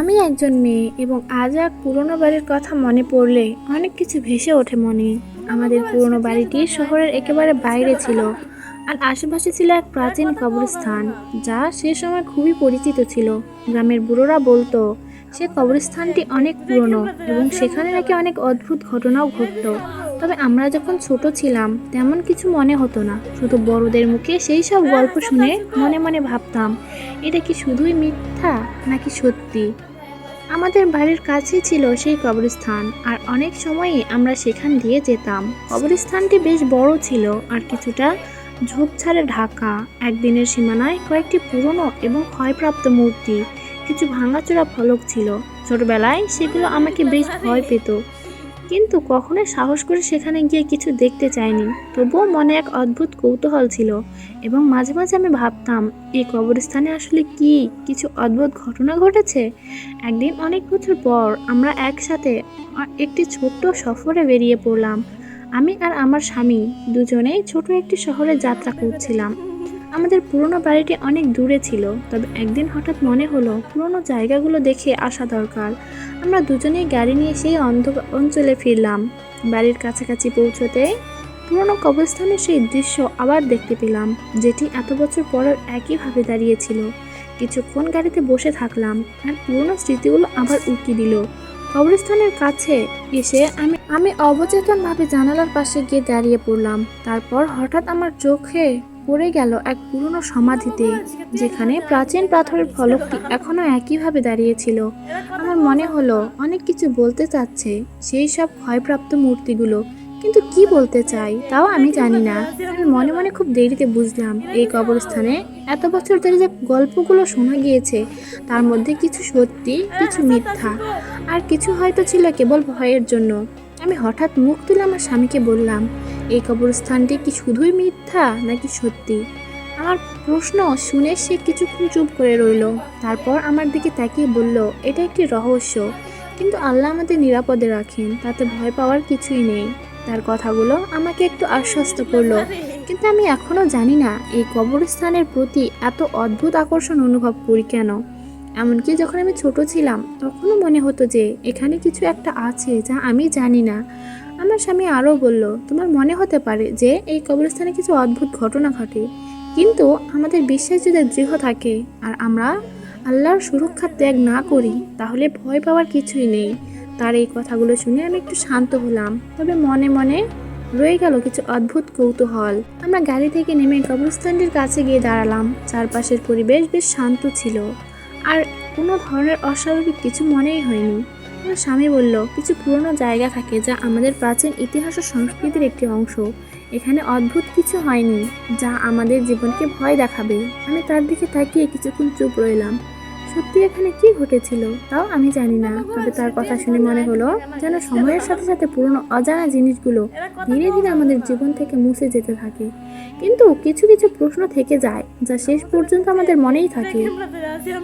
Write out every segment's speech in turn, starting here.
আমি একজন মেয়ে এবং আজ এক পুরনো বাড়ির কথা মনে পড়লে অনেক কিছু ভেসে ওঠে মনে। আমাদের পুরনো বাড়িটি শহরের একেবারে বাইরে ছিল, আর আশেপাশে ছিল এক প্রাচীন কবরস্থান, যা সে সময় খুবই পরিচিত ছিল। গ্রামের বুড়োরা বলতো সে কবরস্থানটি অনেক পুরনো এবং সেখানে নাকি অনেক অদ্ভুত ঘটনাও ঘটতো। তবে আমরা যখন ছোট ছিলাম তেমন কিছু মনে হতো না, শুধু বড়দের মুখে সেই সব গল্প শুনে মনে মনে ভাবতাম এটা কি শুধুই মিথ্যা নাকি সত্যি। আমাদের বাড়ির কাছেই ছিল সেই কবরস্থান, আর অনেক সময়ই আমরা সেখান দিয়ে যেতাম। কবরস্থানটি বেশ বড় ছিল আর কিছুটা ঝোপঝাড়ে ঢাকা। একদিনের সীমানায় কয়েকটি পুরনো এবং ক্ষয়প্রাপ্ত মূর্তি, কিছু ভাঙাচোরা ফলক ছিল। ছোটবেলায় সেগুলো আমাকে বেশ ভয় পেত, কিন্তু কখনোই সাহস করে সেখানে গিয়ে কিছু দেখতে চাইনি। তবুও মনে এক অদ্ভুত কৌতূহল ছিল এবং মাঝে মাঝে আমি ভাবতাম এই কবরস্থানে আসলে কি কিছু অদ্ভুত ঘটনা ঘটেছে। একদিন অনেক বছর পর আমরা একসাথে একটি ছোট্ট সফরে বেরিয়ে পড়লাম। আমি আর আমার স্বামী দুজনেই ছোট একটি শহরে যাত্রা করছিলাম। আমাদের পুরনো বাড়িটি অনেক দূরে ছিল, তবে একদিন হঠাৎ মনে হলো পুরনো জায়গাগুলো দেখে আসা দরকার। আমরা দুজনেই গাড়ি নিয়ে সেই অঞ্চলে ফিরলাম। বাড়ির কাছাকাছি পৌঁছতে পুরনো কবরস্থানের সেই দৃশ্য আবার দেখতে পেলাম, যেটি এত বছর পরেও একইভাবে দাঁড়িয়েছিল। কিছুক্ষণ গাড়িতে বসে থাকলাম আর পুরনো স্মৃতিগুলো আবার উকি দিল। কবরস্থানের কাছে এসে আমি অবচেতনভাবে জানালার পাশে গিয়ে দাঁড়িয়ে পড়লাম। তারপর হঠাৎ আমার চোখে পড়ে গেল এক পুরনো সমাধিতে, যেখানে প্রাচীন পাথরের ফলকটি এখনো একইভাবে দাঁড়িয়েছিল। আমার মনে হলো অনেক কিছু বলতে চাচ্ছে সেই সব ক্ষয়প্রাপ্ত মূর্তিগুলো, কিন্তু কি বলতে চাই তাও আমি জানি না। আমি মনে মনে খুব দেরিতে বুঝলাম এই কবরস্থানে এত বছর ধরে যে গল্পগুলো শোনা গিয়েছে তার মধ্যে কিছু সত্যি, কিছু মিথ্যা, আর কিছু হয়তো ছিল কেবল ভয়ের জন্য। আমি হঠাৎ মুখ তুলে আমার স্বামীকে বললাম, এই কবরস্থানটি কি শুধুই মিথ্যা নাকি সত্যি? আমার প্রশ্ন শুনে সে কিছুক্ষণ চুপ করে রইল। তারপর আমার দিকে তাকিয়ে বলল, এটা একটি রহস্য, কিন্তু আল্লাহ আমাদের নিরাপদে রাখেন, তাতে ভয় পাওয়ার কিছুই নেই। তার কথাগুলো আমাকে একটু আশ্বস্ত করলো, কিন্তু আমি এখনো জানি না এই কবরস্থানের প্রতি এত অদ্ভুত আকর্ষণ অনুভব করি কেন। এমনকি যখন আমি ছোট ছিলাম তখনও মনে হতো যে এখানে কিছু একটা আছে যা আমি জানি না। আমার স্বামী আরও বলল, তোমার মনে হতে পারে যে এই কবরস্থানে কিছু অদ্ভুত ঘটনা ঘটে, কিন্তু আমাদের বিশ্বাস যদি দৃঢ় থাকে আর আমরা আল্লাহর সুরক্ষা ত্যাগ না করি তাহলে ভয় পাওয়ার কিছুই নেই। তার এই কথাগুলো শুনে আমি একটু শান্ত হলাম, তবে মনে মনে রয়ে গেল কিছু অদ্ভুত কৌতূহল। আমরা গাড়ি থেকে নেমে কবরস্থানটির কাছে গিয়ে দাঁড়ালাম। চারপাশের পরিবেশ বেশ শান্ত ছিল, আর কোনো ধরনের অস্বাভাবিক কিছু মনেই হয়নি। আমার স্বামী বলল, কিছু পুরনো জায়গা থাকে যা আমাদের প্রাচীন ইতিহাস ও সংস্কৃতির একটি অংশ। এখানে অদ্ভুত কিছু হয়নি যা আমাদের জীবনকে ভয় দেখাবে। আমি তার দিকে তাকিয়ে কিছুক্ষণ চুপ রইলাম। সত্যি এখানে কি ঘটেছিল তাও আমি জানি না, তবে তার কথা শুনে মনে হলো যেন সময়ের সাথে সাথে পুরনো অজানা জিনিসগুলো ধীরে ধীরে আমাদের জীবন থেকে মুছে যেতে থাকে। কিন্তু কিছু কিছু প্রশ্ন থেকে যায় যা শেষ পর্যন্ত আমাদের মনেই থাকে।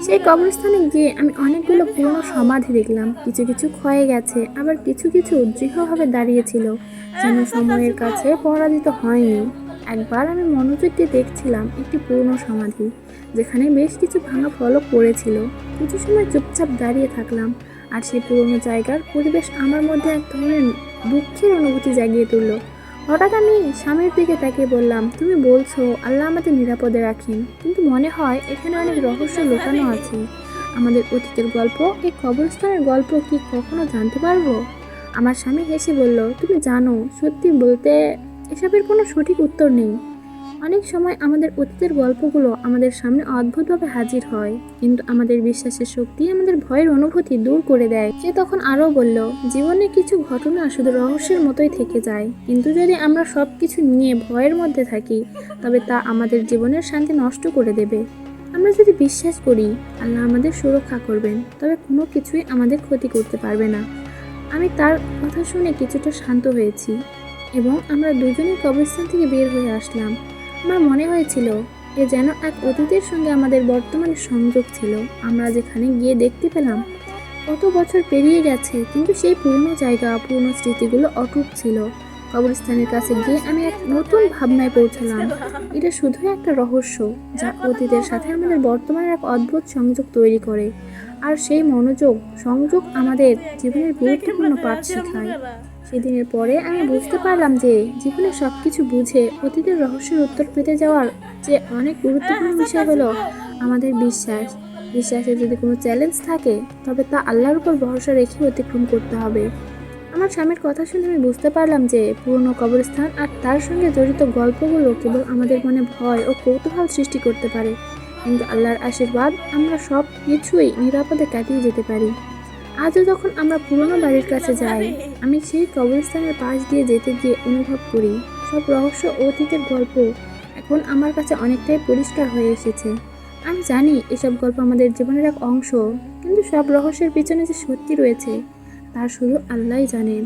সেই কবরস্থানে গিয়ে আমি অনেকগুলো পুরনো সমাধি দেখলাম। কিছু কিছু ক্ষয়ে গেছে, আবার কিছু কিছু দৃঢ়ভাবে দাঁড়িয়েছিল, যেন সময়ের কাছে পরাজিত হয়নি। একবার আমি মনোযোগ দিয়ে দেখছিলাম একটি পুরনো সমাধি, যেখানে বেশ কিছু ভাঙা ফলক পড়েছিল। কিছু সময় চুপচাপ দাঁড়িয়ে থাকলাম, আর সেই পুরনো জায়গার পরিবেশ আমার মধ্যে এক ধরনের দুঃখের অনুভূতি জাগিয়ে তুলল। হঠাৎ আমি স্বামীর দিকে তাকিয়ে বললাম, তুমি বলছো আল্লাহ আমাদের নিরাপদে রাখেন, কিন্তু মনে হয় এখানে অনেক রহস্য লুকানো আছে। আমাদের অতীতের গল্প, এই কবরস্থানের গল্প কি কখনো জানতে পারবো? আমার স্বামী হেসে বলল, তুমি জানো, সত্যি বলতে এসবের কোনো সঠিক উত্তর নেই। অনেক সময় আমাদের অতীতের গল্পগুলো আমাদের সামনে অদ্ভুতভাবে হাজির হয়, কিন্তু আমাদের বিশ্বাসের শক্তি আমাদের ভয়ের অনুভূতি দূর করে দেয়। সে তখন আরও বলল, জীবনে কিছু ঘটনা শুধু রহস্যের মতোই থেকে যায়, কিন্তু যদি আমরা সব কিছু নিয়ে ভয়ের মধ্যে থাকি তবে তা আমাদের জীবনের শান্তি নষ্ট করে দেবে। আমরা যদি বিশ্বাস করি আল্লাহ আমাদের সুরক্ষা করবেন, তবে কোনো কিছুই আমাদের ক্ষতি করতে পারবে না। আমি তার কথা শুনে কিছুটা শান্ত হয়েছি এবং আমরা দুজনেই কবরস্থান থেকে বের হয়ে আসলাম। আমার মনে হয়েছিল এ যেন এক অতীতের সঙ্গে আমাদের বর্তমানে সংযোগ ছিল। আমরা যেখানে গিয়ে দেখতে পেলাম কত বছর পেরিয়ে গেছে, কিন্তু সেই পুরনো জায়গা, পুরনো স্মৃতিগুলো অটুট ছিল। কবরস্থানের কাছে গিয়ে আমি এক নতুন ভাবনায় পৌঁছলাম। এটা শুধুই একটা রহস্য যা অতীতের সাথে আমাদের বর্তমানের এক অদ্ভুত সংযোগ তৈরি করে। আর সেই মনোযোগ সংযোগ আমাদের জীবনের গুরুত্বপূর্ণ পাঠ শেখায়। সেদিনের পরে আমি বুঝতে পারলাম যে জীবনে সব কিছু বুঝে অতীতের রহস্যের উত্তর পেতে যাওয়ার যে অনেক গুরুত্বপূর্ণ বিষয় হলো আমাদের বিশ্বাস। বিশ্বাসে যদি কোনো চ্যালেঞ্জ থাকে তবে তা আল্লাহর উপর ভরসা রেখে অতিক্রম করতে হবে। আমার স্বামীর কথা শুনে আমি বুঝতে পারলাম যে পুরনো কবরস্থান আর তার সঙ্গে জড়িত গল্পগুলো কেবল আমাদের মনে ভয় ও কৌতূহল সৃষ্টি করতে পারে, কিন্তু আল্লাহর আশীর্বাদ আমরা সব কিছুই নিরাপদে কাটিয়ে যেতে পারি। আজও যখন আমরা পুরনো বাড়ির কাছে যাই, আমি সেই কবরস্থানের পাশ দিয়ে যেতে গিয়ে অনুভব করি সব রহস্য ও অতীতের গল্প এখন আমার কাছে অনেকটাই পরিষ্কার হয়ে এসেছে। আমি জানি এসব গল্প আমাদের জীবনের এক অংশ, কিন্তু সব রহস্যের পিছনে যে সত্যি রয়েছে তা শুধু আল্লাহই জানেন।